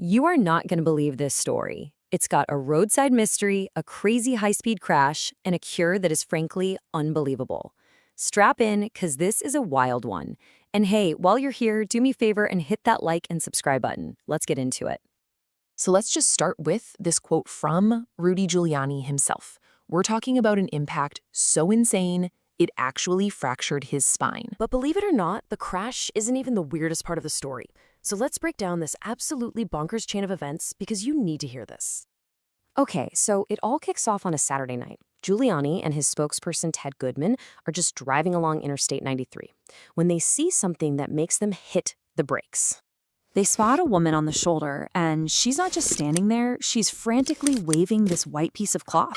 You are not going to believe this story. It's got a roadside mystery, a crazy high-speed crash, and a cure that is frankly unbelievable. Strap in, because this is a wild one. And hey, while you're here, do me a favor and hit that like and subscribe button. Let's get into it. So let's just start with this quote from Rudy Giuliani himself. We're talking about an impact so insane, it actually fractured his spine. But believe it or not, the crash isn't even the weirdest part of the story. So let's break down this absolutely bonkers chain of events because you need to hear this. Okay, so it all kicks off on a Saturday night. Giuliani and his spokesperson, Ted Goodman, are just driving along Interstate 93 when they see something that makes them hit the brakes. They spot a woman on the shoulder, and she's not just standing there, she's frantically waving this white piece of cloth.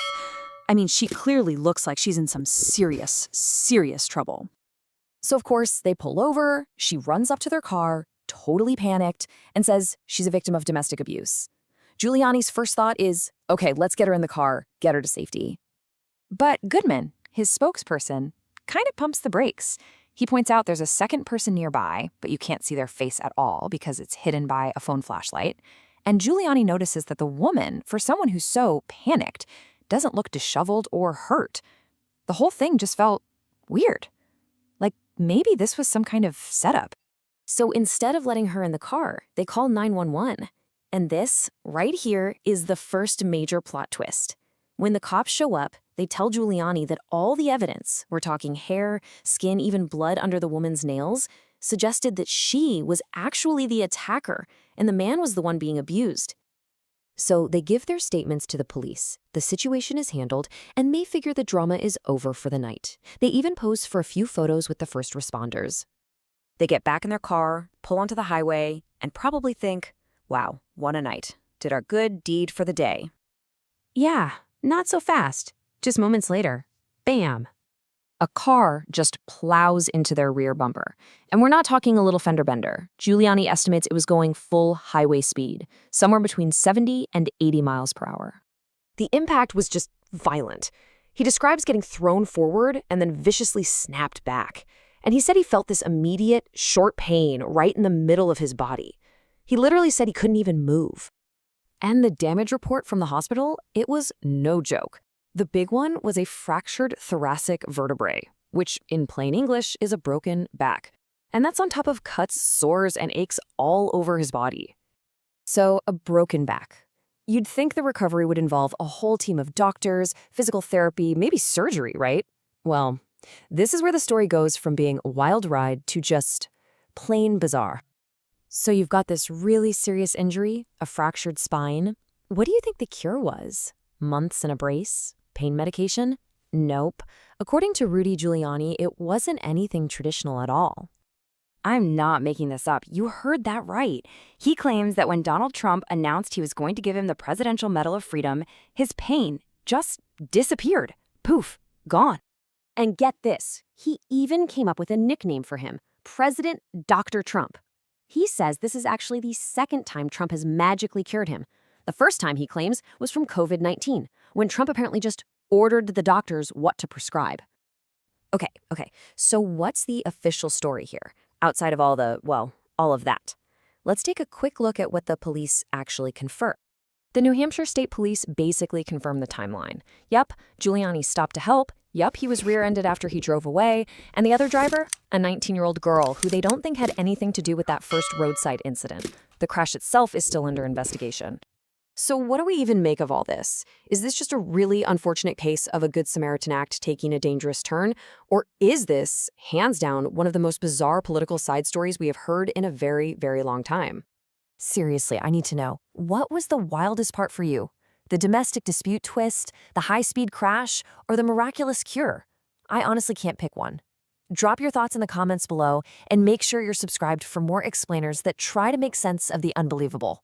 I mean, she clearly looks like she's in some serious, serious trouble. So of course, they pull over, she runs up to their car, totally panicked, and says she's a victim of domestic abuse. Giuliani's first thought is, okay, let's get her in the car, get her to safety. But Goodman, his spokesperson, kind of pumps the brakes. He points out there's a second person nearby, but you can't see their face at all because it's hidden by a phone flashlight. And Giuliani notices that the woman, for someone who's so panicked, doesn't look disheveled or hurt. The whole thing just felt weird. Like maybe this was some kind of setup. So instead of letting her in the car, they call 911. And this, right here, is the first major plot twist. When the cops show up, they tell Giuliani that all the evidence, we're talking hair, skin, even blood under the woman's nails, suggested that she was actually the attacker and the man was the one being abused. So they give their statements to the police. The situation is handled, and they figure the drama is over for the night. They even pose for a few photos with the first responders. They get back in their car, pull onto the highway, and probably think, wow, what a night. Did our good deed for the day. Yeah, not so fast. Just moments later, bam. A car just plows into their rear bumper. And we're not talking a little fender bender. Giuliani estimates it was going full highway speed, somewhere between 70 and 80 miles per hour. The impact was just violent. He describes getting thrown forward and then viciously snapped back. And he said he felt this immediate, short pain right in the middle of his body. He literally said he couldn't even move. And the damage report from the hospital, it was no joke. The big one was a fractured thoracic vertebrae, which in plain English is a broken back. And that's on top of cuts, sores, and aches all over his body. So a broken back. You'd think the recovery would involve a whole team of doctors, physical therapy, maybe surgery, right? Well, this is where the story goes from being a wild ride to just plain bizarre. So you've got this really serious injury, a fractured spine. What do you think the cure was? Months in a brace? Pain medication? Nope. According to Rudy Giuliani, it wasn't anything traditional at all. I'm not making this up. You heard that right. He claims that when Donald Trump announced he was going to give him the Presidential Medal of Freedom, his pain just disappeared. Poof, gone. And get this, he even came up with a nickname for him, President Dr. Trump. He says this is actually the second time Trump has magically cured him. The first time, he claims, was from COVID-19, when Trump apparently just ordered the doctors what to prescribe. Okay, so what's the official story here, outside of all of that? Let's take a quick look at what the police actually confirm. The New Hampshire State Police basically confirmed the timeline. Yep, Giuliani stopped to help. Yep, he was rear-ended after he drove away. And the other driver? A 19-year-old girl who they don't think had anything to do with that first roadside incident. The crash itself is still under investigation. So what do we even make of all this? Is this just a really unfortunate case of a Good Samaritan act taking a dangerous turn? Or is this, hands down, one of the most bizarre political side stories we have heard in a very, very long time? Seriously, I need to know, what was the wildest part for you? The domestic dispute twist, the high-speed crash, or the miraculous cure? I honestly can't pick one. Drop your thoughts in the comments below and make sure you're subscribed for more explainers that try to make sense of the unbelievable.